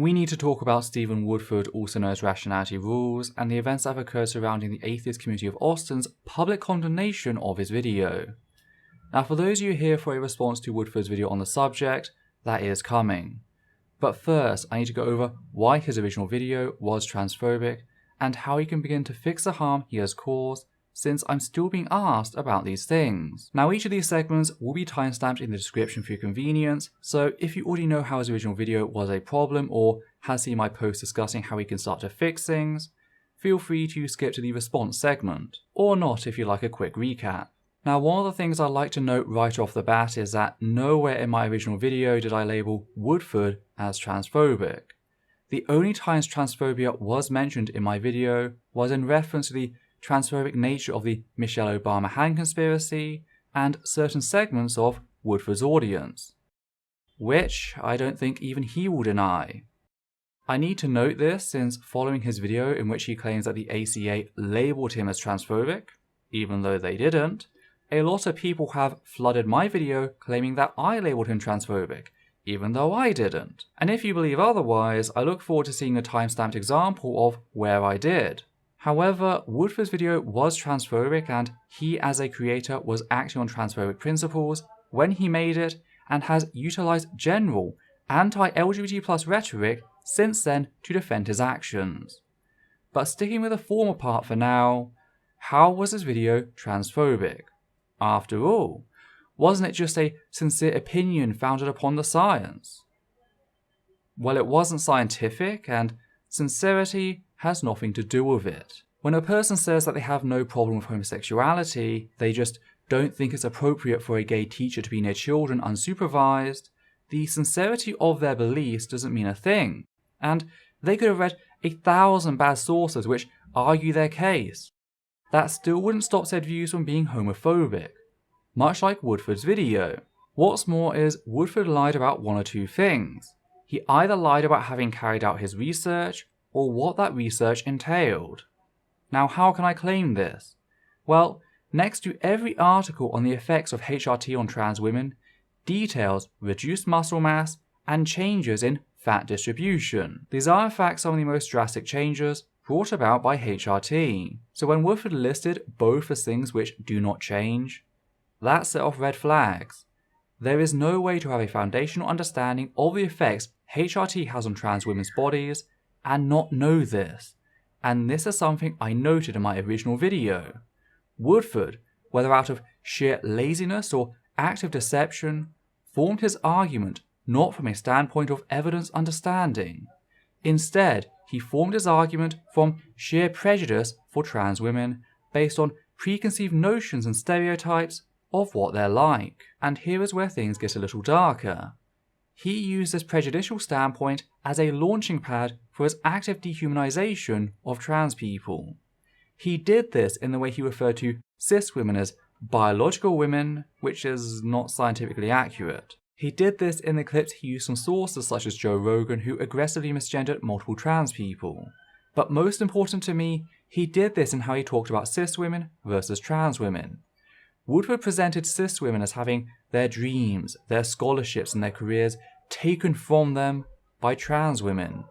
We need to talk about Stephen Woodford, also known as Rationality Rules, and the events that have occurred surrounding the atheist community of Austin's public condemnation of his video. Now, for those of you here for a response to Woodford's video on the subject, that is coming. But first, I need to go over why his original video was transphobic, and how he can begin to fix the harm he has caused, since I'm still being asked about these things. Now, each of these segments will be timestamped in the description for your convenience, so if you already know how his original video was a problem or has seen my post discussing how he can start to fix things, feel free to skip to the response segment, or not if you like a quick recap. Now, one of the things I'd like to note right off the bat is that nowhere in my original video did I label Woodford as transphobic. The only times transphobia was mentioned in my video was in reference to the transphobic nature of the Michelle Obama hand conspiracy and certain segments of Woodford's audience, which I don't think even he will deny. I need to note this since following his video in which he claims that the ACA labelled him as transphobic, even though they didn't, a lot of people have flooded my video claiming that I labelled him transphobic, even though I didn't. And if you believe otherwise, I look forward to seeing a timestamped example of where I did. However, Woodford's video was transphobic and he as a creator was acting on transphobic principles when he made it and has utilised general anti-LGBT+ rhetoric since then to defend his actions. But sticking with the former part for now, how was this video transphobic? After all, wasn't it just a sincere opinion founded upon the science? Well, it wasn't scientific, and sincerity has nothing to do with it. When a person says that they have no problem with homosexuality, they just don't think it's appropriate for a gay teacher to be near children unsupervised, the sincerity of their beliefs doesn't mean a thing, and they could have read 1,000 bad sources which argue their case. That still wouldn't stop said views from being homophobic, much like Woodford's video. What's more is Woodford lied about one or two things. He either lied about having carried out his research, or what that research entailed. Now, how can I claim this? Well, next to every article on the effects of HRT on trans women details reduced muscle mass and changes in fat distribution. These are in fact some of the most drastic changes brought about by HRT. So when Woodford listed both as things which do not change, that set off red flags. There is no way to have a foundational understanding of the effects HRT has on trans women's bodies and not know this, and this is something I noted in my original video. Woodford, whether out of sheer laziness or active deception, formed his argument not from a standpoint of evidence understanding. Instead, he formed his argument from sheer prejudice for trans women based on preconceived notions and stereotypes of what they're like. And here is where things get a little darker. He used this prejudicial standpoint as a launching pad for his active dehumanization of trans people. He did this in the way he referred to cis women as biological women, which is not scientifically accurate. He did this in the clips he used from sources such as Joe Rogan, who aggressively misgendered multiple trans people. But most important to me, he did this in how he talked about cis women versus trans women. Woodford presented cis women as having their dreams, their scholarships and their careers taken from them by trans women.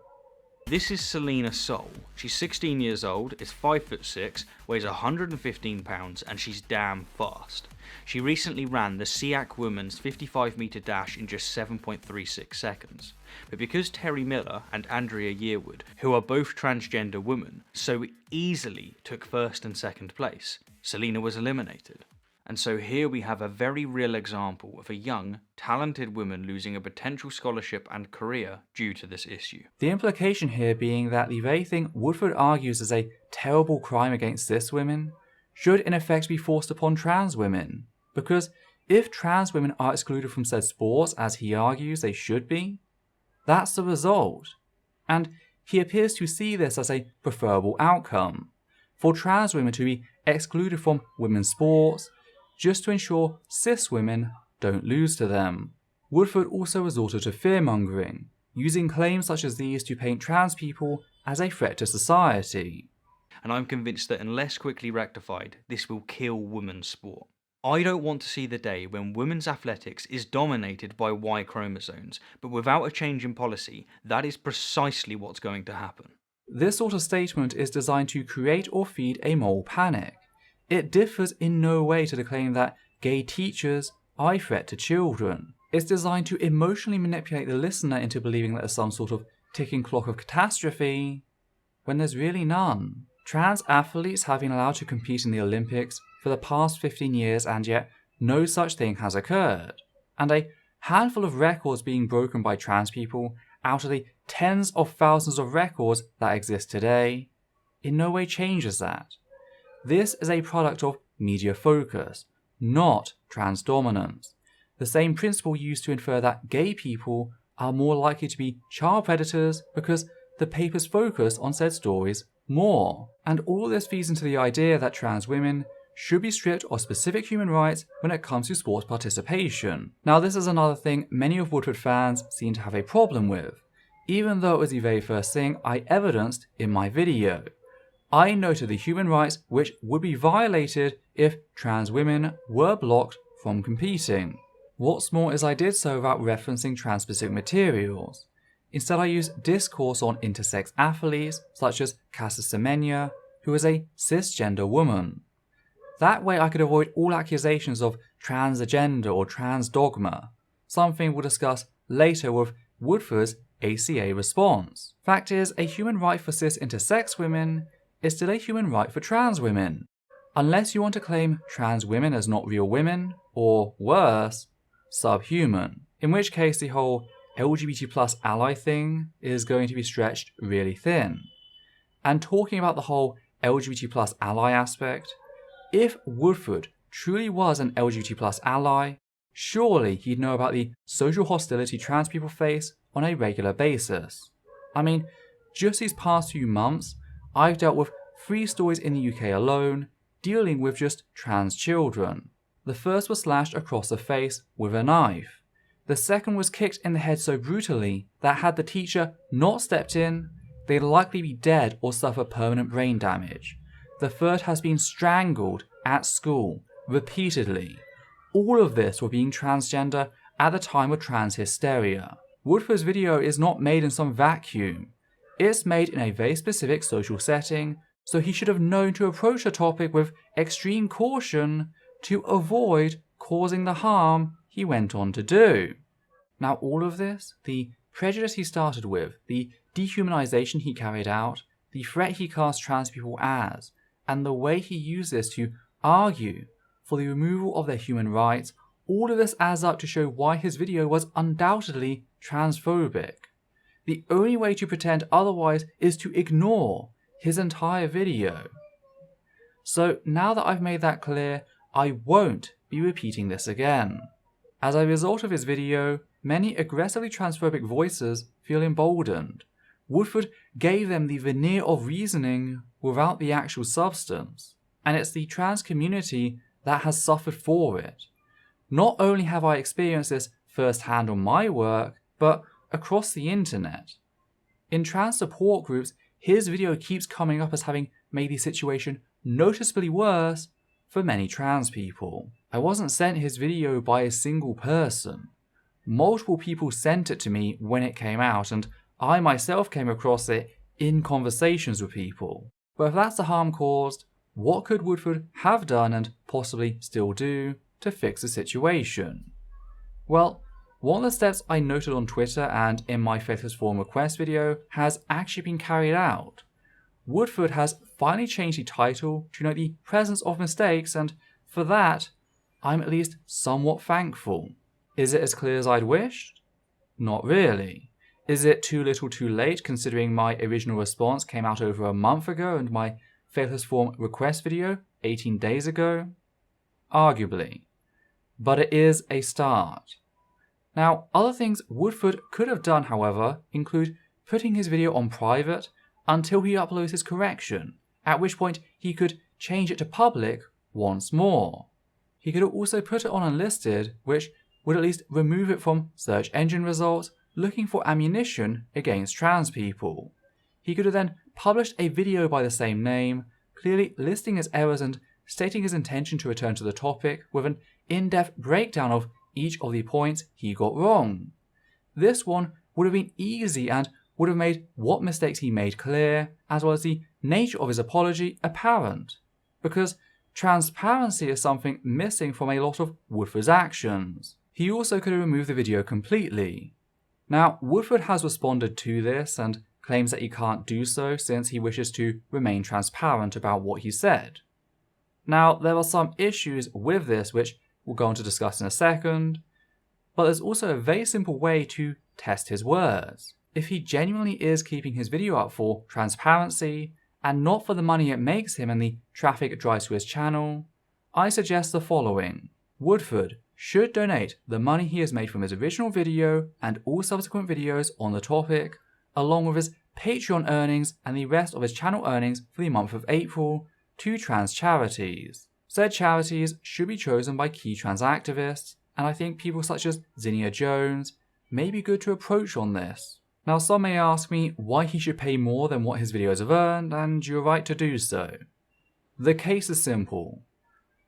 This is Selena Soul. She's 16 years old, is 5'6", weighs 115 pounds, and she's damn fast. She recently ran the SEAC Women's 55-metre dash in just 7.36 seconds. But because Terry Miller and Andrea Yearwood, who are both transgender women, so easily took first and second place, Selena was eliminated. And so here we have a very real example of a young, talented woman losing a potential scholarship and career due to this issue. The implication here being that the very thing Woodford argues is a terrible crime against cis women should in effect be forced upon trans women. Because if trans women are excluded from said sports, as he argues they should be, that's the result. And he appears to see this as a preferable outcome, for trans women to be excluded from women's sports, just to ensure cis women don't lose to them. Woodford also resorted to fear-mongering, using claims such as these to paint trans people as a threat to society. And I'm convinced that unless quickly rectified, this will kill women's sport. I don't want to see the day when women's athletics is dominated by Y chromosomes, but without a change in policy, that is precisely what's going to happen. This sort of statement is designed to create or feed a moral panic. It differs in no way to the claim that gay teachers are a threat to children. It's designed to emotionally manipulate the listener into believing that there's some sort of ticking clock of catastrophe, when there's really none. Trans athletes have been allowed to compete in the Olympics for the past 15 years, and yet no such thing has occurred. And a handful of records being broken by trans people out of the tens of thousands of records that exist today in no way changes that. This is a product of media focus, not trans dominance. The same principle used to infer that gay people are more likely to be child predators because the papers focus on said stories more. And all this feeds into the idea that trans women should be stripped of specific human rights when it comes to sports participation. Now, this is another thing many of Woodford fans seem to have a problem with, even though it was the very first thing I evidenced in my video. I noted the human rights which would be violated if trans women were blocked from competing. What's more is I did so without referencing trans-specific materials. Instead, I used discourse on intersex athletes, such as Casa Semenya, who is a cisgender woman. That way I could avoid all accusations of trans agenda or trans dogma, something we'll discuss later with Woodford's ACA response. Fact is, a human right for cis intersex women is still a human right for trans women, unless you want to claim trans women as not real women, or worse, subhuman, in which case the whole LGBT plus ally thing is going to be stretched really thin. And talking about the whole LGBT plus ally aspect, if Woodford truly was an LGBT plus ally, surely he'd know about the social hostility trans people face on a regular basis. I mean, just these past few months, I've dealt with 3 stories in the UK alone dealing with just trans children. The first was slashed across the face with a knife. The second was kicked in the head so brutally that had the teacher not stepped in, they'd likely be dead or suffer permanent brain damage. The third has been strangled at school, repeatedly. All of this were being transgender at the time of trans hysteria. Woodford's video is not made in some vacuum. It's made in a very specific social setting, so he should have known to approach the topic with extreme caution to avoid causing the harm he went on to do. Now all of this, the prejudice he started with, the dehumanization he carried out, the threat he cast trans people as, and the way he used this to argue for the removal of their human rights, all of this adds up to show why his video was undoubtedly transphobic. The only way to pretend otherwise is to ignore his entire video. So now that I've made that clear, I won't be repeating this again. As a result of his video, many aggressively transphobic voices feel emboldened. Woodford gave them the veneer of reasoning without the actual substance, and it's the trans community that has suffered for it. Not only have I experienced this firsthand on my work, but across the internet. In trans support groups, his video keeps coming up as having made the situation noticeably worse for many trans people. I wasn't sent his video by a single person. Multiple people sent it to me when it came out, and I myself came across it in conversations with people. But if that's the harm caused, what could Woodford have done and possibly still do to fix the situation? Well, one of the steps I noted on Twitter and in my Faithless Forum request video has actually been carried out. Woodford has finally changed the title to note the presence of mistakes, and for that, I'm at least somewhat thankful. Is it as clear as I'd wished? Not really. Is it too little too late considering my original response came out over a month ago and my Faithless Forum request video 18 days ago? Arguably. But it is a start. Now, other things Woodford could have done, however, include putting his video on private until he uploads his correction, at which point he could change it to public once more. He could also put it on unlisted, which would at least remove it from search engine results looking for ammunition against trans people. He could have then published a video by the same name, clearly listing his errors and stating his intention to return to the topic with an in-depth breakdown of each of the points he got wrong. This one would have been easy and would have made what mistakes he made clear, as well as the nature of his apology apparent, because transparency is something missing from a lot of Woodford's actions. He also could have removed the video completely. Now, Woodford has responded to this and claims that he can't do so since he wishes to remain transparent about what he said. Now, there are some issues with this which we'll go on to discuss in a second, but there's also a very simple way to test his words. If he genuinely is keeping his video up for transparency and not for the money it makes him and the traffic it drives to his channel, I suggest the following. Woodford should donate the money he has made from his original video and all subsequent videos on the topic, along with his Patreon earnings and the rest of his channel earnings for the month of April, to trans charities. Said charities should be chosen by key trans activists, and I think people such as Zinnia Jones may be good to approach on this. Now, some may ask me why he should pay more than what his videos have earned, and you're right to do so. The case is simple.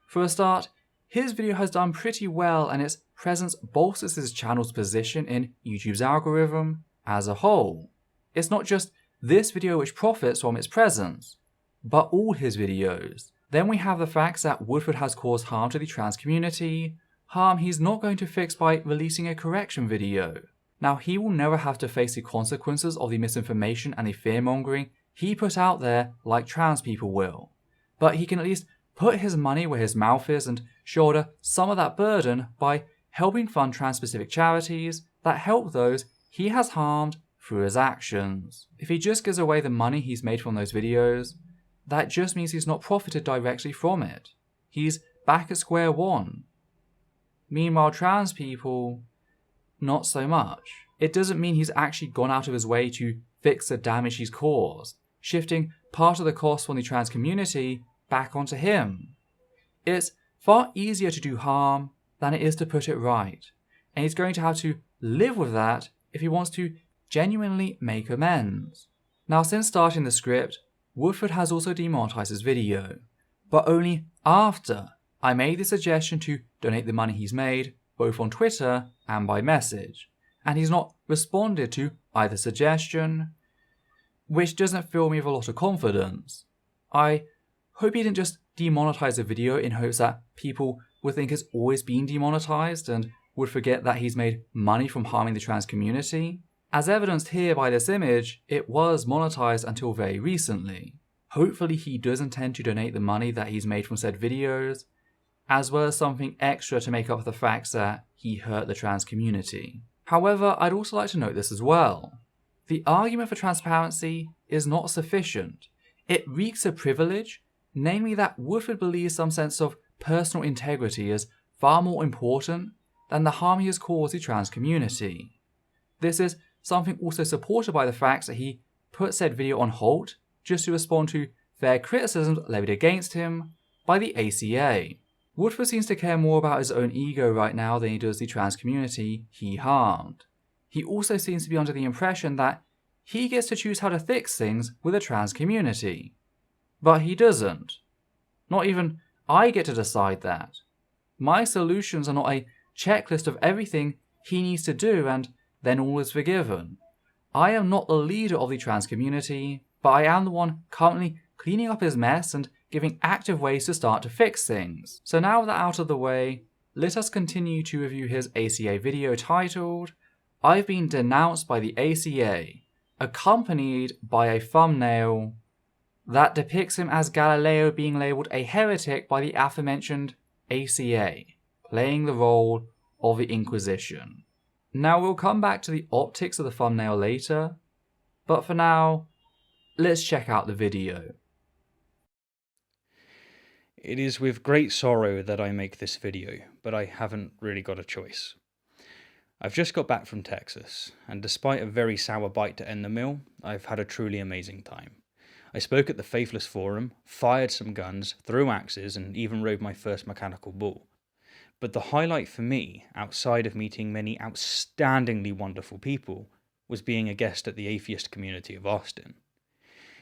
For a start, his video has done pretty well and its presence bolsters his channel's position in YouTube's algorithm as a whole. It's not just this video which profits from its presence, but all his videos. Then we have the facts that Woodford has caused harm to the trans community, harm he's not going to fix by releasing a correction video. Now, he will never have to face the consequences of the misinformation and the fear-mongering he put out there like trans people will, but he can at least put his money where his mouth is and shoulder some of that burden by helping fund trans-specific charities that help those he has harmed through his actions. If he just gives away the money he's made from those videos, that just means he's not profited directly from it. He's back at square one. Meanwhile, trans people, not so much. It doesn't mean he's actually gone out of his way to fix the damage he's caused, shifting part of the cost from the trans community back onto him. It's far easier to do harm than it is to put it right, and he's going to have to live with that if he wants to genuinely make amends. Now, since starting the script, Woodford has also demonetized his video, but only after I made the suggestion to donate the money he's made, both on Twitter and by message, and he's not responded to either suggestion, which doesn't fill me with a lot of confidence. I hope he didn't just demonetize the video in hopes that people would think it's always been demonetized and would forget that he's made money from harming the trans community. As evidenced here by this image, it was monetized until very recently. Hopefully he does intend to donate the money that he's made from said videos, as well as something extra to make up for the fact that he hurt the trans community. However, I'd also like to note this as well. The argument for transparency is not sufficient. It reeks of privilege, namely that Woodford believes some sense of personal integrity is far more important than the harm he has caused the trans community. This is something also supported by the fact that he put said video on hold just to respond to fair criticisms levied against him by the ACA. Woodford seems to care more about his own ego right now than he does the trans community he harmed. He also seems to be under the impression that he gets to choose how to fix things with the trans community. But he doesn't. Not even I get to decide that. My solutions are not a checklist of everything he needs to do and then all is forgiven. I am not the leader of the trans community, but I am the one currently cleaning up his mess and giving active ways to start to fix things. So now with that out of the way, let us continue to review his ACA video titled, "I've been denounced by the ACA," accompanied by a thumbnail that depicts him as Galileo being labelled a heretic by the aforementioned ACA, playing the role of the Inquisition. Now we'll come back to the optics of the thumbnail later, but for now, let's check out the video. It is with great sorrow that I make this video, but I haven't really got a choice. I've just got back from Texas, and despite a very sour bite to end the meal, I've had a truly amazing time. I spoke at the Faithless Forum, fired some guns, threw axes, and even rode my first mechanical bull. But the highlight for me, outside of meeting many outstandingly wonderful people, was being a guest at the atheist community of Austin.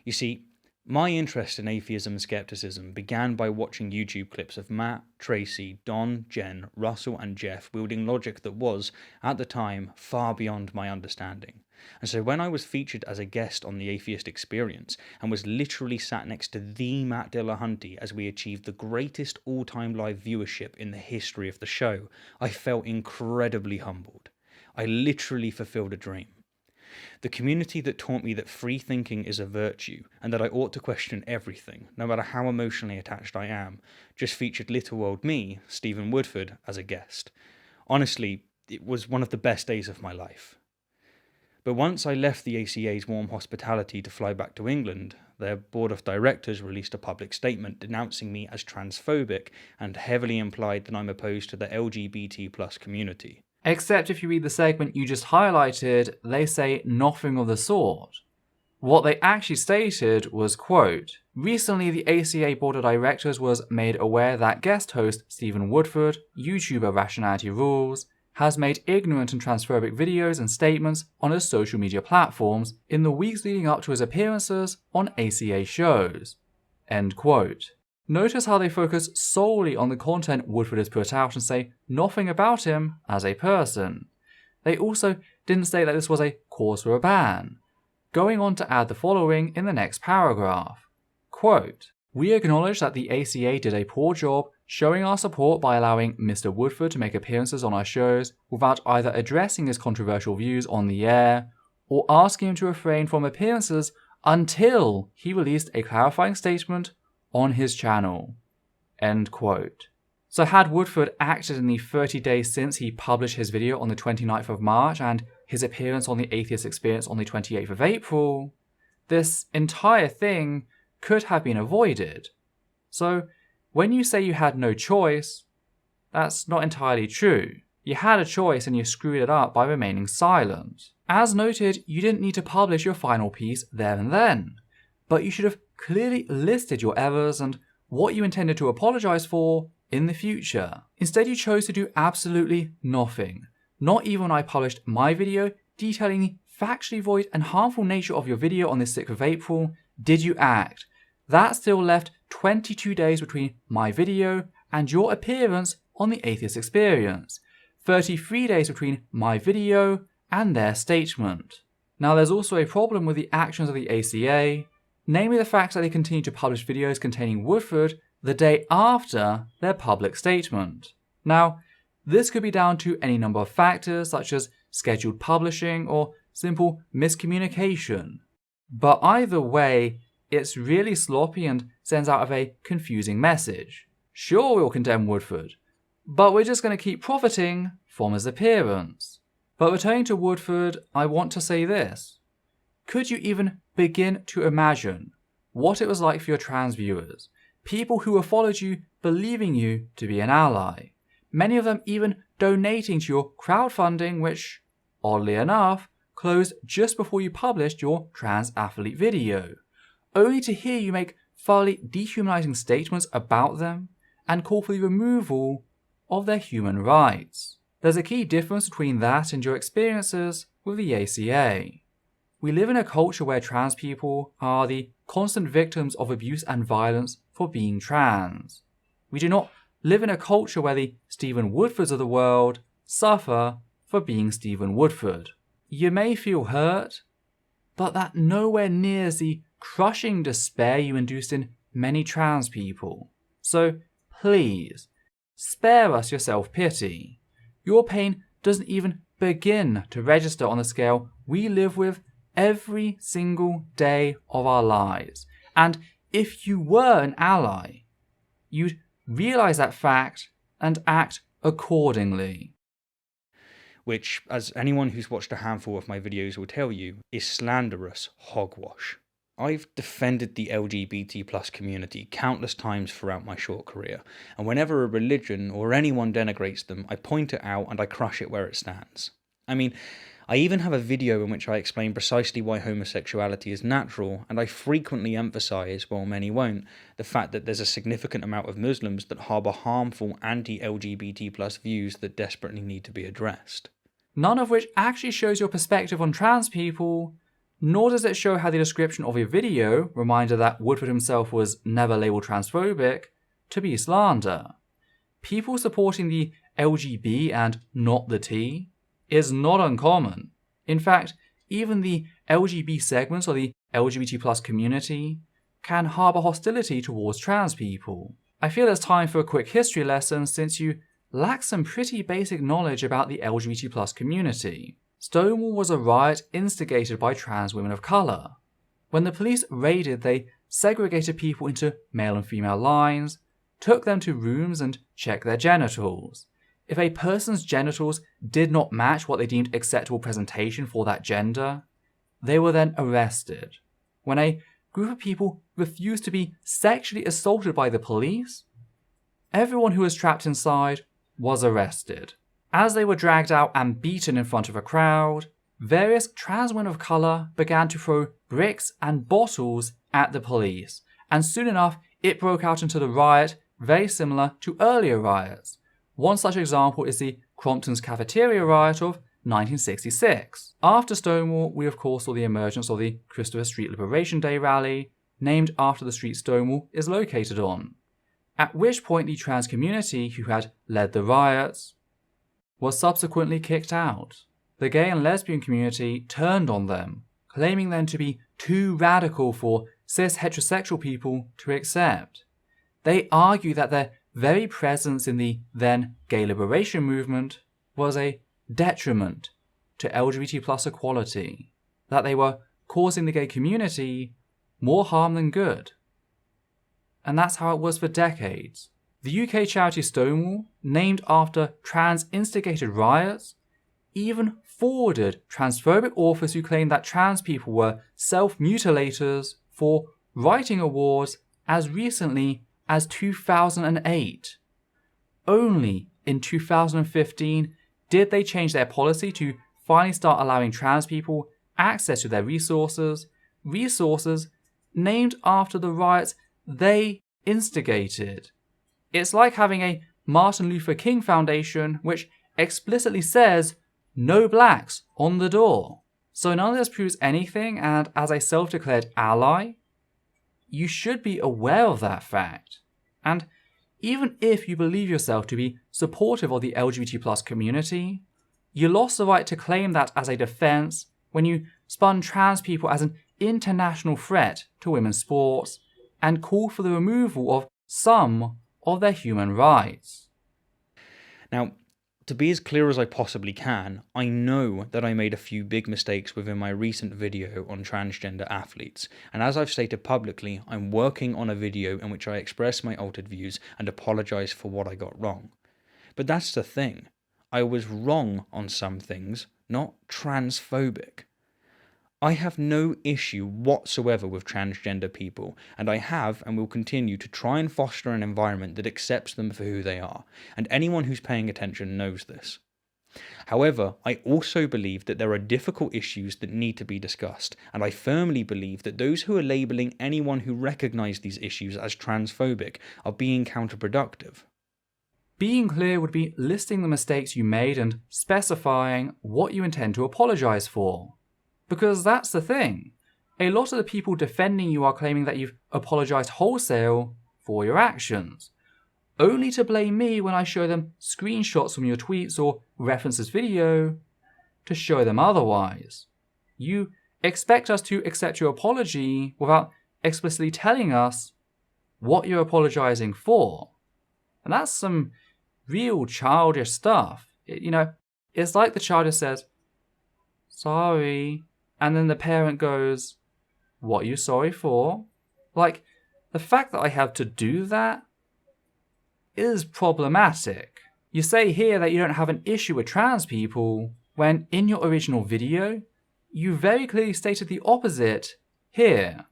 You see, My interest in atheism and skepticism began by watching YouTube clips of Matt, Tracy, Don, Jen, Russell and Jeff wielding logic that was, at the time, far beyond my understanding. And so when I was featured as a guest on The Atheist Experience and was literally sat next to the Matt Dillahunty as we achieved the greatest all-time live viewership in the history of the show, I felt incredibly humbled. I literally fulfilled a dream. The community that taught me that free thinking is a virtue and that I ought to question everything, no matter how emotionally attached I am, just featured little old me, Stephen Woodford, as a guest. Honestly, it was one of the best days of my life. But once I left the ACA's warm hospitality to fly back to England, their board of directors released a public statement denouncing me as transphobic and heavily implied that I'm opposed to the LGBT+ community. Except if you read the segment you just highlighted, they say nothing of the sort. What they actually stated was, quote, "Recently the ACA Board of Directors was made aware that guest host Stephen Woodford, YouTuber Rationality Rules, has made ignorant and transphobic videos and statements on his social media platforms in the weeks leading up to his appearances on ACA shows." End quote. Notice how they focus solely on the content Woodford has put out and say nothing about him as a person. They also didn't say that this was a cause for a ban, going on to add the following in the next paragraph. Quote, "We acknowledge that the ACA did a poor job showing our support by allowing Mr. Woodford to make appearances on our shows without either addressing his controversial views on the air or asking him to refrain from appearances until he released a clarifying statement on his channel." End quote. So had Woodford acted in the 30 days since he published his video on the 29th of March and his appearance on the Atheist Experience on the 28th of April, this entire thing could have been avoided. So when you say you had no choice, that's not entirely true. You had a choice and you screwed it up by remaining silent. As noted, you didn't need to publish your final piece there and then, but you should have clearly listed your errors and what you intended to apologize for in the future. Instead, you chose to do absolutely nothing. Not even when I published my video detailing the factually void and harmful nature of your video on the 6th of April did you act. That still left 22 days between my video and your appearance on the Atheist Experience, 33 days between my video and their statement. Now, there's also a problem with the actions of the ACA, namely the fact that they continue to publish videos containing Woodford the day after their public statement. Now, this could be down to any number of factors such as scheduled publishing or simple miscommunication. But either way, it's really sloppy and sends out a confusing message. Sure, we'll condemn Woodford, but we're just going to keep profiting from his appearance. But returning to Woodford, I want to say this. Could you even begin to imagine what it was like for your trans viewers, people who have followed you believing you to be an ally, many of them even donating to your crowdfunding which, oddly enough, closed just before you published your trans athlete video, only to hear you make thoroughly dehumanizing statements about them and call for the removal of their human rights. There's a key difference between that and your experiences with the ACA. We live in a culture where trans people are the constant victims of abuse and violence for being trans. We do not live in a culture where the Stephen Woodfords of the world suffer for being Stephen Woodford. You may feel hurt, but that nowhere nears the crushing despair you induced in many trans people. So please, spare us your self-pity. Your pain doesn't even begin to register on the scale we live with every single day of our lives. And if you were an ally, you'd realize that fact and act accordingly. Which, as anyone who's watched a handful of my videos will tell you, is slanderous hogwash. I've defended the LGBT+ community countless times throughout my short career, and whenever a religion or anyone denigrates them, I point it out and I crush it where it stands. I mean, I even have a video in which I explain precisely why homosexuality is natural, and I frequently emphasise, while many won't, the fact that there's a significant amount of Muslims that harbour harmful anti-LGBT+ views that desperately need to be addressed. None of which actually shows your perspective on trans people, nor does it show how the description of a video, reminder that Woodford himself was never labelled transphobic, to be slander. People supporting the LGB and not the T is not uncommon. In fact, even the LGB segments or the LGBT+ community can harbour hostility towards trans people. I feel it's time for a quick history lesson since you lack some pretty basic knowledge about the LGBT+ community. Stonewall was a riot instigated by trans women of colour. When the police raided, they segregated people into male and female lines, took them to rooms and checked their genitals. If a person's genitals did not match what they deemed acceptable presentation for that gender, they were then arrested. When a group of people refused to be sexually assaulted by the police, everyone who was trapped inside was arrested. As they were dragged out and beaten in front of a crowd, various trans women of colour began to throw bricks and bottles at the police, and soon enough it broke out into the riot very similar to earlier riots. One such example is the Crompton's Cafeteria riot of 1966. After Stonewall, we of course saw the emergence of the Christopher Street Liberation Day rally, named after the street Stonewall is located on, at which point the trans community who had led the riots was subsequently kicked out. The gay and lesbian community turned on them, claiming them to be too radical for cis heterosexual people to accept. They argue that their very presence in the then gay liberation movement was a detriment to LGBT+ equality, that they were causing the gay community more harm than good. And that's how it was for decades. The UK charity Stonewall, named after trans-instigated riots, even forwarded transphobic authors who claimed that trans people were self-mutilators for writing awards as recently as 2008. Only in 2015 did they change their policy to finally start allowing trans people access to their resources named after the riots they instigated. It's like having a Martin Luther King Foundation which explicitly says no blacks on the door. So none of this proves anything, and as a self-declared ally, you should be aware of that fact. And even if you believe yourself to be supportive of the LGBT+ community, you lost the right to claim that as a defense when you spun trans people as an international threat to women's sports and called for the removal of some of their human rights. Now, to be as clear as I possibly can, I know that I made a few big mistakes within my recent video on transgender athletes, and as I've stated publicly, I'm working on a video in which I express my altered views and apologise for what I got wrong. But that's the thing, I was wrong on some things, not transphobic. I have no issue whatsoever with transgender people, and I have and will continue to try and foster an environment that accepts them for who they are, and anyone who's paying attention knows this. However, I also believe that there are difficult issues that need to be discussed, and I firmly believe that those who are labelling anyone who recognise these issues as transphobic are being counterproductive. Being clear would be listing the mistakes you made and specifying what you intend to apologise for. Because that's the thing. A lot of the people defending you are claiming that you've apologised wholesale for your actions, only to blame me when I show them screenshots from your tweets or reference this video to show them otherwise. You expect us to accept your apology without explicitly telling us what you're apologising for. And that's some real childish stuff. It's like the child just says, sorry, and then the parent goes, what are you sorry for? Like, the fact that I have to do that is problematic. You say here that you don't have an issue with trans people, when in your original video, you very clearly stated the opposite here.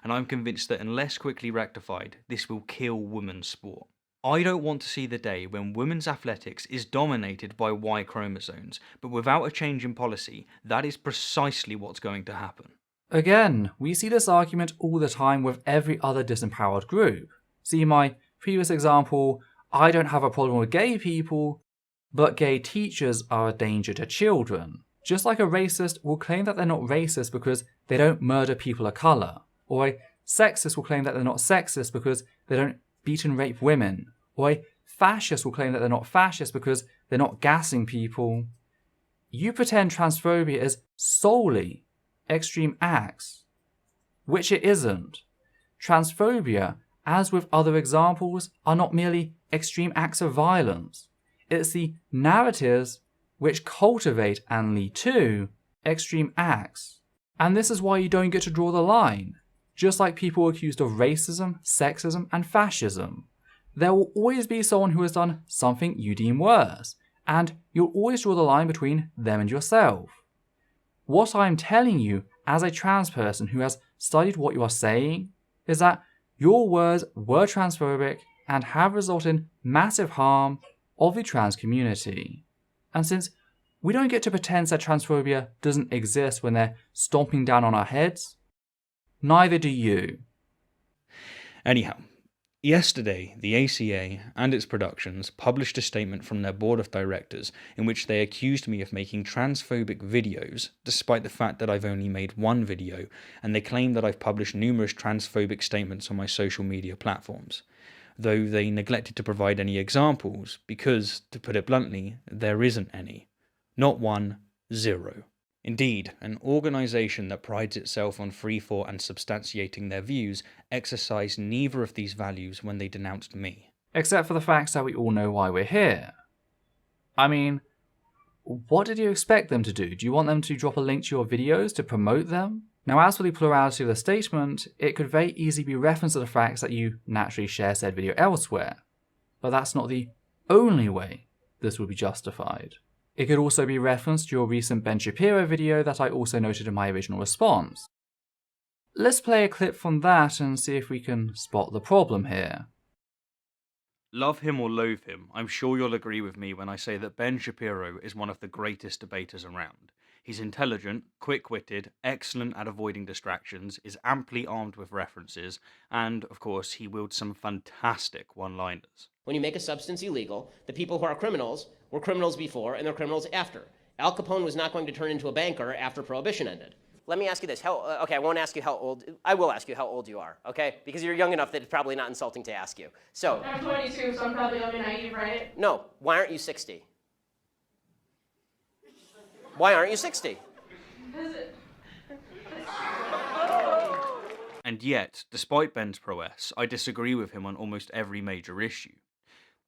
And I'm convinced that unless quickly rectified, this will kill women's sport. I don't want to see the day when women's athletics is dominated by Y chromosomes, but without a change in policy, that is precisely what's going to happen. Again, we see this argument all the time with every other disempowered group. See my previous example, I don't have a problem with gay people, but gay teachers are a danger to children. Just like a racist will claim that they're not racist because they don't murder people of colour, or a sexist will claim that they're not sexist because they don't beat and rape women, or a fascist will claim that they're not fascist because they're not gassing people. You pretend transphobia is solely extreme acts, which it isn't. Transphobia, as with other examples, are not merely extreme acts of violence. It's the narratives which cultivate and lead to extreme acts. And this is why you don't get to draw the line. Just like people accused of racism, sexism, and fascism, there will always be someone who has done something you deem worse, and you'll always draw the line between them and yourself. What I'm telling you as a trans person who has studied what you are saying is that your words were transphobic and have resulted in massive harm of the trans community. And since we don't get to pretend that transphobia doesn't exist when they're stomping down on our heads, neither do you. Anyhow, yesterday, the ACA and its productions published a statement from their board of directors in which they accused me of making transphobic videos, despite the fact that I've only made one video, and they claim that I've published numerous transphobic statements on my social media platforms, though they neglected to provide any examples because, to put it bluntly, there isn't any. Not one, zero. Indeed, an organisation that prides itself on free thought and substantiating their views exercised neither of these values when they denounced me. Except for the fact that we all know why we're here. I mean, what did you expect them to do? Do you want them to drop a link to your videos to promote them? Now, as for the plurality of the statement, it could very easily be referenced to the fact that you naturally share said video elsewhere. But that's not the only way this would be justified. It could also be referenced to your recent Ben Shapiro video that I also noted in my original response. Let's play a clip from that and see if we can spot the problem here. Love him or loathe him, I'm sure you'll agree with me when I say that Ben Shapiro is one of the greatest debaters around. He's intelligent, quick-witted, excellent at avoiding distractions, is amply armed with references, and, of course, he wields some fantastic one-liners. When you make a substance illegal, the people who are criminals were criminals before and they're criminals after. Al Capone was not going to turn into a banker after Prohibition ended. Let me ask you this. Okay, I won't ask you how old. I will ask you how old you are, okay? Because you're young enough that it's probably not insulting to ask you. So. I'm 22, so I'm probably young and naive, right? No. Why aren't you 60? Why aren't you 60? And yet, despite Ben's prowess, I disagree with him on almost every major issue.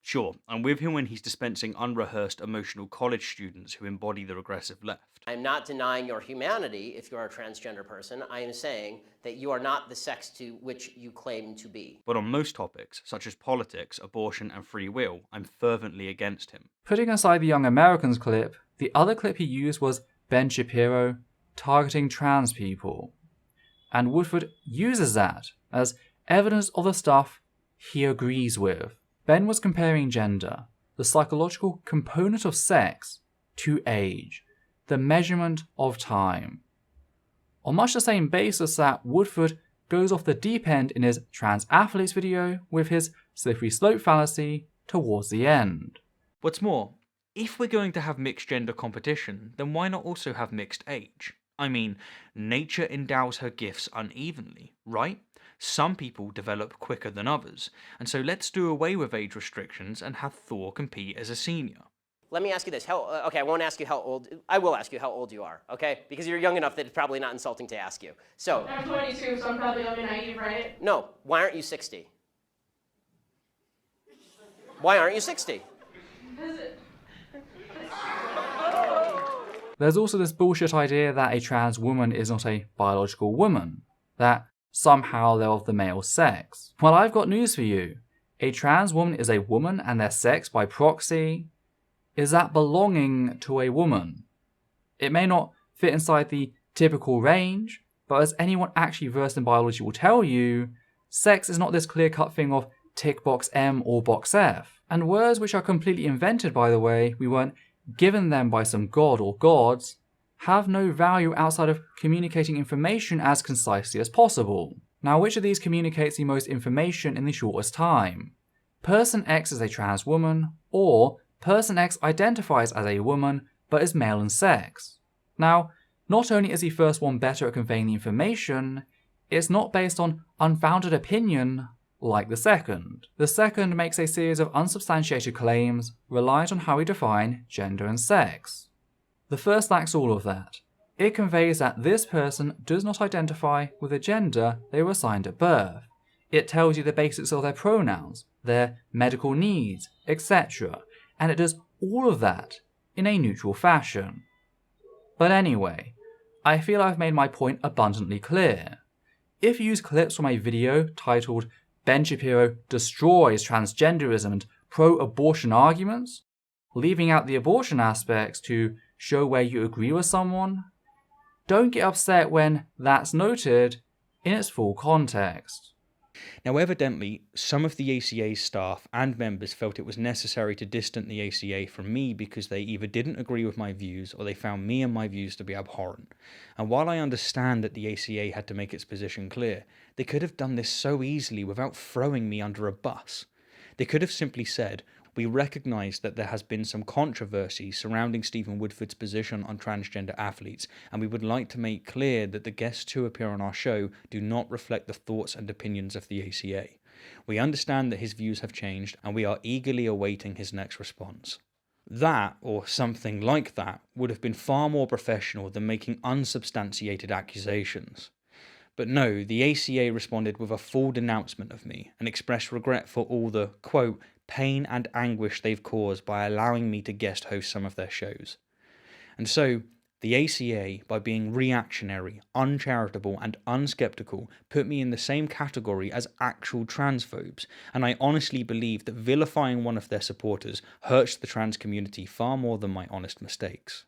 Sure, I'm with him when he's dispensing unrehearsed emotional college students who embody the regressive left. I'm not denying your humanity if you're a transgender person. I am saying that you are not the sex to which you claim to be. But on most topics, such as politics, abortion, and free will, I'm fervently against him. Putting aside the Young Americans clip, the other clip he used was Ben Shapiro targeting trans people. And Woodford uses that as evidence of the stuff he agrees with. Ben was comparing gender, the psychological component of sex, to age, the measurement of time. On much the same basis that Woodford goes off the deep end in his trans athletes video with his slippery slope fallacy towards the end. What's more, if we're going to have mixed gender competition, then why not also have mixed age? I mean, nature endows her gifts unevenly, right? Some people develop quicker than others, and so let's do away with age restrictions and have Thor compete as a senior. Let me ask you this. Okay, I won't ask you how old. I will ask you how old you are, okay? Because you're young enough that it's probably not insulting to ask you. So. I'm 22, so I'm probably young and naive, right? No. Why aren't you 60? Why aren't you 60? There's also this bullshit idea that a trans woman is not a biological woman, that somehow they're of the male sex. Well, I've got news for you. A trans woman is a woman, and their sex, by proxy, is that belonging to a woman. It may not fit inside the typical range, but as anyone actually versed in biology will tell you, sex is not this clear-cut thing of tick box M or box F. And words which are completely invented, by the way, we weren't given them by some god or gods, have no value outside of communicating information as concisely as possible. Now, which of these communicates the most information in the shortest time? Person X is a trans woman, or Person X identifies as a woman but is male in sex. Now, not only is the first one better at conveying the information, it's not based on unfounded opinion like the second. The second makes a series of unsubstantiated claims reliant on how we define gender and sex. The first lacks all of that. It conveys that this person does not identify with the gender they were assigned at birth. It tells you the basics of their pronouns, their medical needs, etc., and it does all of that in a neutral fashion. But anyway, I feel I've made my point abundantly clear. If you use clips from a video titled Ben Shapiro Destroys Transgenderism and Pro-Abortion Arguments, leaving out the abortion aspects to show where you agree with someone, don't get upset when that's noted in its full context. Now, evidently, some of the ACA's staff and members felt it was necessary to distance the ACA from me because they either didn't agree with my views or they found me and my views to be abhorrent. And while I understand that the ACA had to make its position clear, they could have done this so easily without throwing me under a bus. They could have simply said, "We recognise that there has been some controversy surrounding Stephen Woodford's position on transgender athletes, and we would like to make clear that the guests who appear on our show do not reflect the thoughts and opinions of the ACA. We understand that his views have changed, and we are eagerly awaiting his next response." That, or something like that, would have been far more professional than making unsubstantiated accusations. But no, the ACA responded with a full denouncement of me and expressed regret for all the, quote, pain and anguish they've caused by allowing me to guest host some of their shows. And so, the ACA, by being reactionary, uncharitable and unskeptical, put me in the same category as actual transphobes, and I honestly believe that vilifying one of their supporters hurts the trans community far more than my honest mistakes.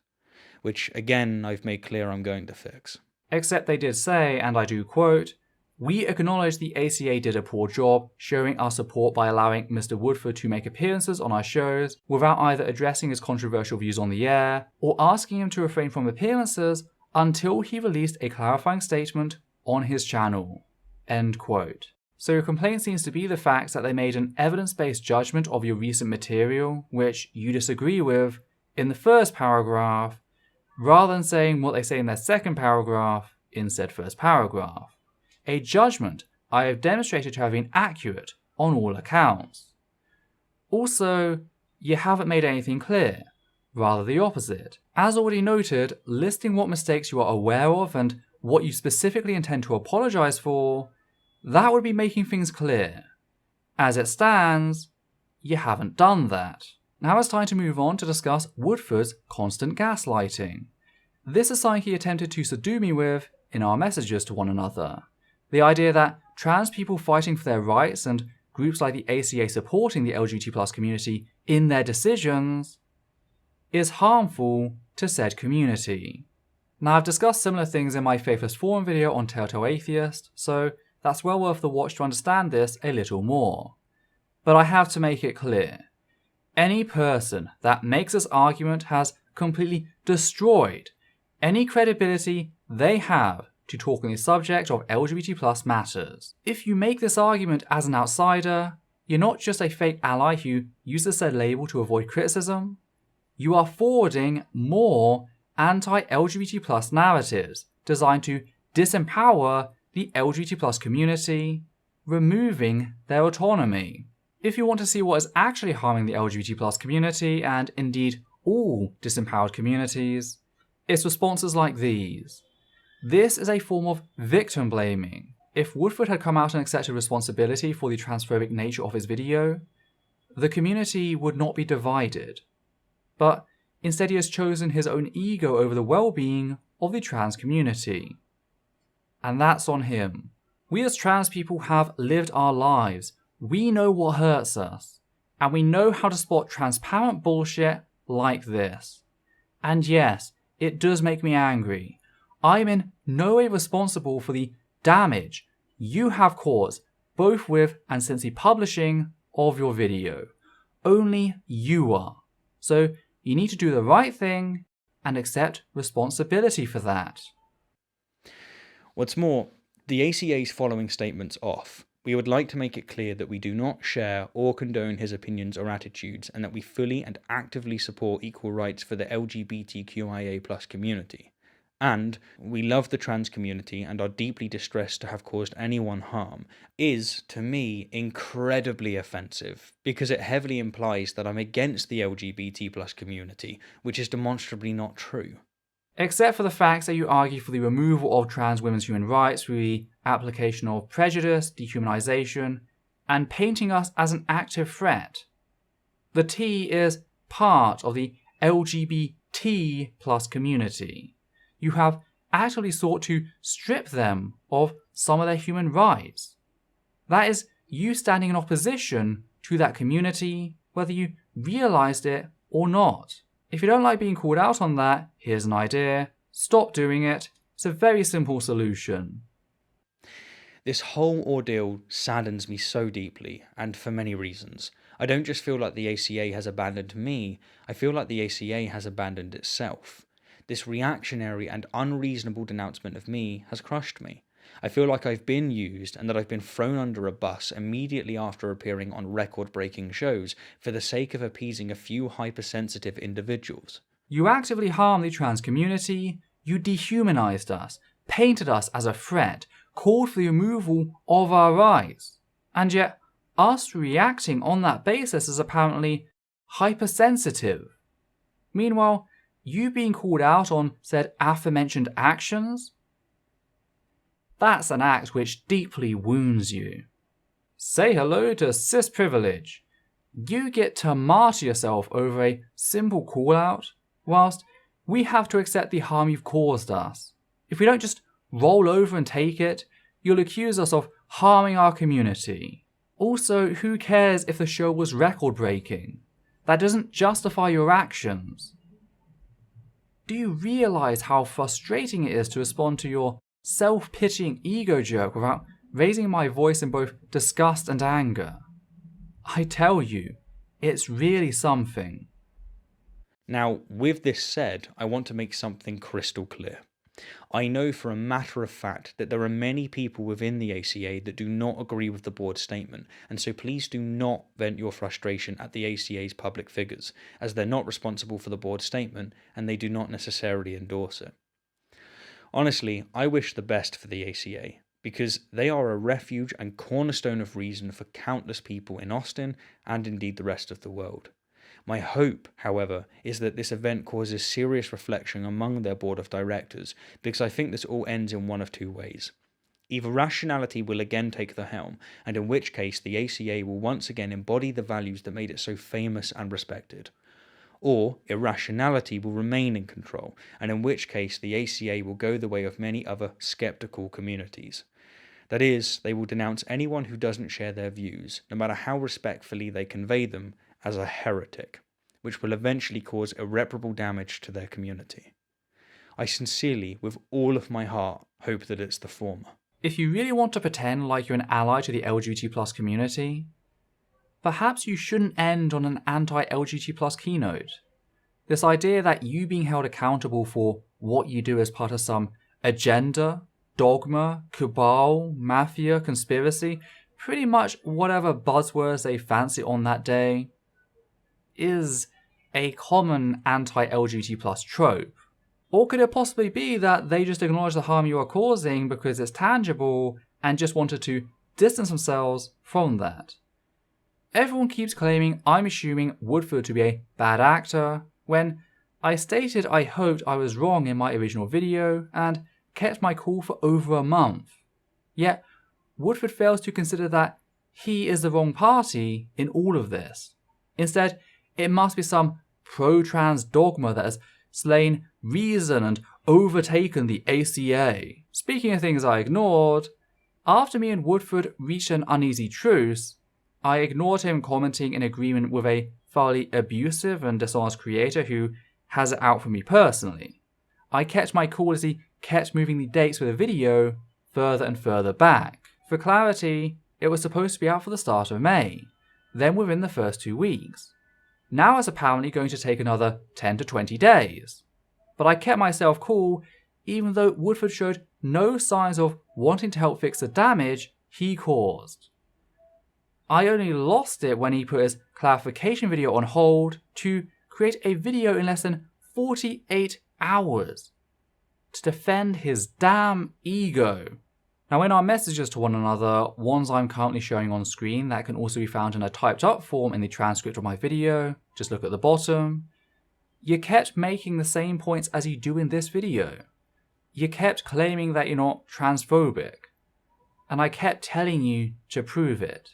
Which, again, I've made clear I'm going to fix. Except they did say, and I do quote, "We acknowledge the ACA did a poor job showing our support by allowing Mr. Woodford to make appearances on our shows without either addressing his controversial views on the air or asking him to refrain from appearances until he released a clarifying statement on his channel." End quote. So your complaint seems to be the fact that they made an evidence-based judgment of your recent material, which you disagree with, in the first paragraph, rather than saying what they say in their second paragraph in said first paragraph. A judgment I have demonstrated to have been accurate on all accounts. Also, you haven't made anything clear, rather the opposite. As already noted, listing what mistakes you are aware of and what you specifically intend to apologise for, that would be making things clear. As it stands, you haven't done that. Now it's time to move on to discuss Woodford's constant gaslighting. This is something he attempted to subdue me with in our messages to one another. The idea that trans people fighting for their rights and groups like the ACA supporting the LGBT+ community in their decisions is harmful to said community. Now I've discussed similar things in my Faithless Forum video on Telltale Atheist, so that's well worth the watch to understand this a little more. But I have to make it clear. Any person that makes this argument has completely destroyed any credibility they have to talk on the subject of LGBT+ matters. If you make this argument as an outsider, you're not just a fake ally who uses said label to avoid criticism, you are forwarding more anti-LGBT+ narratives designed to disempower the LGBT+ community, removing their autonomy. If you want to see what is actually harming the LGBT+ community, and indeed all disempowered communities, it's responses like these. This is a form of victim blaming. If Woodford had come out and accepted responsibility for the transphobic nature of his video, the community would not be divided. But instead he has chosen his own ego over the well-being of the trans community. And that's on him. We as trans people have lived our lives. We know what hurts us. And we know how to spot transparent bullshit like this. And yes, it does make me angry. I'm in no way responsible for the damage you have caused, both with and since the publishing of your video. Only you are. So you need to do the right thing and accept responsibility for that. What's more, the ACA's following statements off. We would like to make it clear that we do not share or condone his opinions or attitudes, and that we fully and actively support equal rights for the LGBTQIA+ community. and we love the trans community and are deeply distressed to have caused anyone harm, is, to me, incredibly offensive, because it heavily implies that I'm against the LGBT+ community, which is demonstrably not true. Except for the fact that you argue for the removal of trans women's human rights through the application of prejudice, dehumanization, and painting us as an active threat. The T is part of the LGBT+ community. You have actively sought to strip them of some of their human rights. That is you standing in opposition to that community, whether you realized it or not. If you don't like being called out on that, here's an idea. Stop doing it. It's a very simple solution. This whole ordeal saddens me so deeply, and for many reasons. I don't just feel like the ACA has abandoned me, I feel like the ACA has abandoned itself. This reactionary and unreasonable denouncement of me has crushed me. I feel like I've been used and that I've been thrown under a bus immediately after appearing on record-breaking shows for the sake of appeasing a few hypersensitive individuals. You actively harmed the trans community, you dehumanized us, painted us as a threat, called for the removal of our rights, and yet us reacting on that basis is apparently hypersensitive. Meanwhile, you being called out on said aforementioned actions? That's an act which deeply wounds you. Say hello to cis privilege. You get to martyr yourself over a simple call-out, whilst we have to accept the harm you've caused us. If we don't just roll over and take it, you'll accuse us of harming our community. Also, who cares if the show was record-breaking? That doesn't justify your actions. Do you realise how frustrating it is to respond to your self-pitying ego jerk without raising my voice in both disgust and anger? I tell you, it's really something. Now, with this said, I want to make something crystal clear. I know for a matter of fact that there are many people within the ACA that do not agree with the board's statement, and so please do not vent your frustration at the ACA's public figures, as they're not responsible for the board's statement and they do not necessarily endorse it. Honestly, I wish the best for the ACA, because they are a refuge and cornerstone of reason for countless people in Austin and indeed the rest of the world. My hope, however, is that this event causes serious reflection among their board of directors, because I think this all ends in one of two ways. Either Rationality will again take the helm, and in which case the ACA will once again embody the values that made it so famous and respected. Or Irrationality will remain in control, and in which case the ACA will go the way of many other skeptical communities. That is, they will denounce anyone who doesn't share their views, no matter how respectfully they convey them, as a heretic, which will eventually cause irreparable damage to their community. I sincerely, with all of my heart, hope that it's the former. If you really want to pretend like you're an ally to the LGBT+ community, perhaps you shouldn't end on an anti-LGBT+ keynote. This idea that you being held accountable for what you do as part of some agenda, dogma, cabal, mafia, conspiracy, pretty much whatever buzzwords they fancy on that day, is a common anti-LGBT+ trope. Or could it possibly be that they just acknowledge the harm you are causing because it's tangible and just wanted to distance themselves from that? Everyone keeps claiming I'm assuming Woodford to be a bad actor, when I stated I hoped I was wrong in my original video and kept my cool for over a month. Yet, Woodford fails to consider that he is the wrong party in all of this. Instead, it must be some pro-trans dogma that has slain reason and overtaken the ACA. Speaking of things I ignored, after me and Woodford reached an uneasy truce, I ignored him commenting in agreement with a thoroughly abusive and dishonest creator who has it out for me personally. I kept my cool as he kept moving the dates for the video further and further back. For clarity, it was supposed to be out for the start of May, then within the first 2 weeks. Now it's apparently going to take another 10 to 20 days. But I kept myself cool even though Woodford showed no signs of wanting to help fix the damage he caused. I only lost it when he put his clarification video on hold to create a video in less than 48 hours. to defend his damn ego. Now in our messages to one another, ones I'm currently showing on screen that can also be found in a typed up form in the transcript of my video, just look at the bottom, you kept making the same points as you do in this video. You kept claiming that you're not transphobic, and I kept telling you to prove it.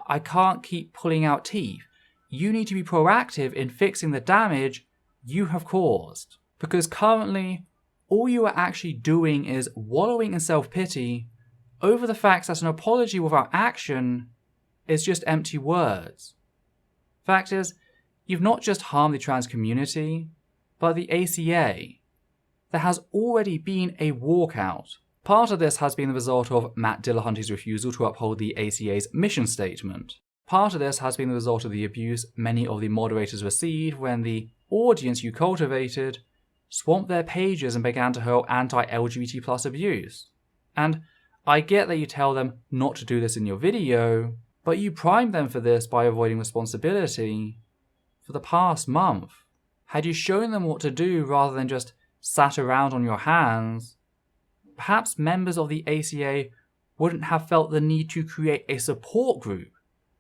I can't keep pulling out teeth. You need to be proactive in fixing the damage you have caused. Because currently, all you are actually doing is wallowing in self-pity over the fact that an apology without action is just empty words. Fact is, you've not just harmed the trans community, but the ACA. There has already been a walkout. Part of this has been the result of Matt Dillahunty's refusal to uphold the ACA's mission statement. Part of this has been the result of the abuse many of the moderators received when the audience you cultivated swamped their pages and began to hurl anti-LGBT+ abuse. And I get that you tell them not to do this in your video, but you primed them for this by avoiding responsibility for the past month. Had you shown them what to do rather than just sat around on your hands, perhaps members of the ACA wouldn't have felt the need to create a support group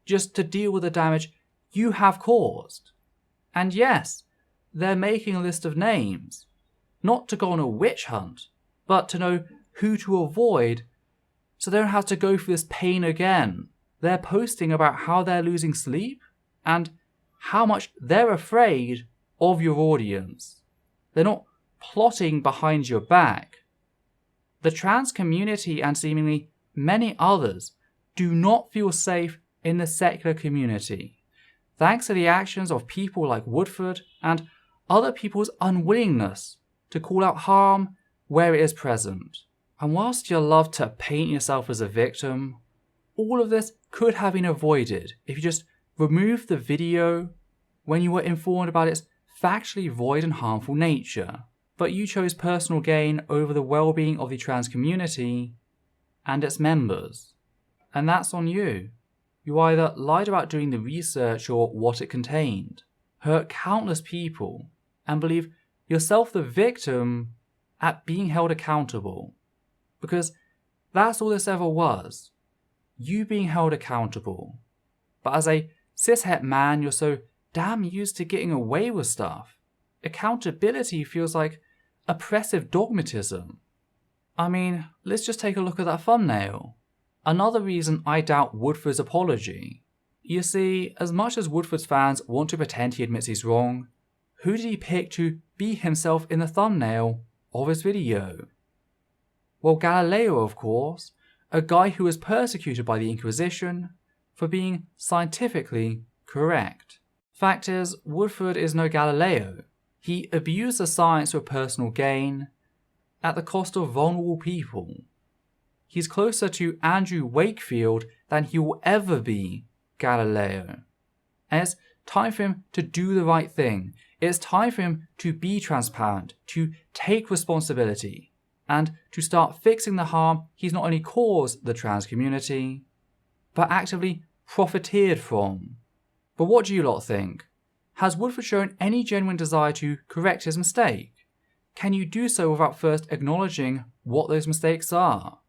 just to deal with the damage you have caused. And yes, they're making a list of names, not to go on a witch hunt, but to know who to avoid so they don't have to go through this pain again. They're posting about how they're losing sleep and how much they're afraid of your audience. They're not plotting behind your back. The trans community and seemingly many others do not feel safe in the secular community, thanks to the actions of people like Woodford and other people's unwillingness to call out harm where it is present. And whilst you love to paint yourself as a victim, all of this could have been avoided if you just removed the video when you were informed about its factually void and harmful nature. But you chose personal gain over the well-being of the trans community and its members. And that's on you. You either lied about doing the research or what it contained, hurt countless people, and believe yourself the victim at being held accountable. Because that's all this ever was. You being held accountable. But as a cishet man, you're so damn used to getting away with stuff. Accountability feels like oppressive dogmatism. I mean, let's just take a look at that thumbnail. Another reason I doubt Woodford's apology. You see, as much as Woodford's fans want to pretend he admits he's wrong, who did he pick to be himself in the thumbnail of his video? Well, Galileo, of course, a guy who was persecuted by the Inquisition for being scientifically correct. Fact is, Woodford is no Galileo. He abused the science for personal gain at the cost of vulnerable people. He's closer to Andrew Wakefield than he will ever be Galileo. And it's time for him to do the right thing. It's time for him to be transparent, to take responsibility, and to start fixing the harm he's not only caused the trans community, but actively profiteered from. But what do you lot think? Has Woodford shown any genuine desire to correct his mistake? Can you do so without first acknowledging what those mistakes are?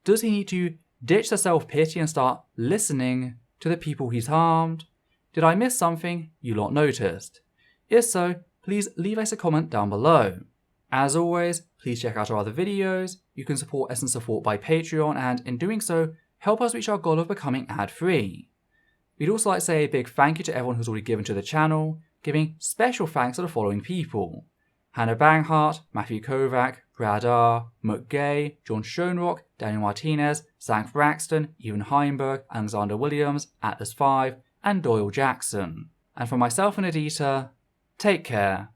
Does he need to ditch the self-pity and start listening to the people he's harmed? Did I miss something you lot noticed? If so, please leave us a comment down below. As always, please check out our other videos. You can support Essence of Thought by Patreon, and in doing so, help us reach our goal of becoming ad-free. We'd also like to say a big thank you to everyone who's already given to the channel, giving special thanks to the following people: Hannah Banghart, Matthew Kovac, Brad R, Muck Gay, John Schoenrock, Daniel Martinez, Zank Braxton, Ewan Heimberg, Alexander Williams, Atlas5, and Doyle Jackson. And from myself and Adita, take care.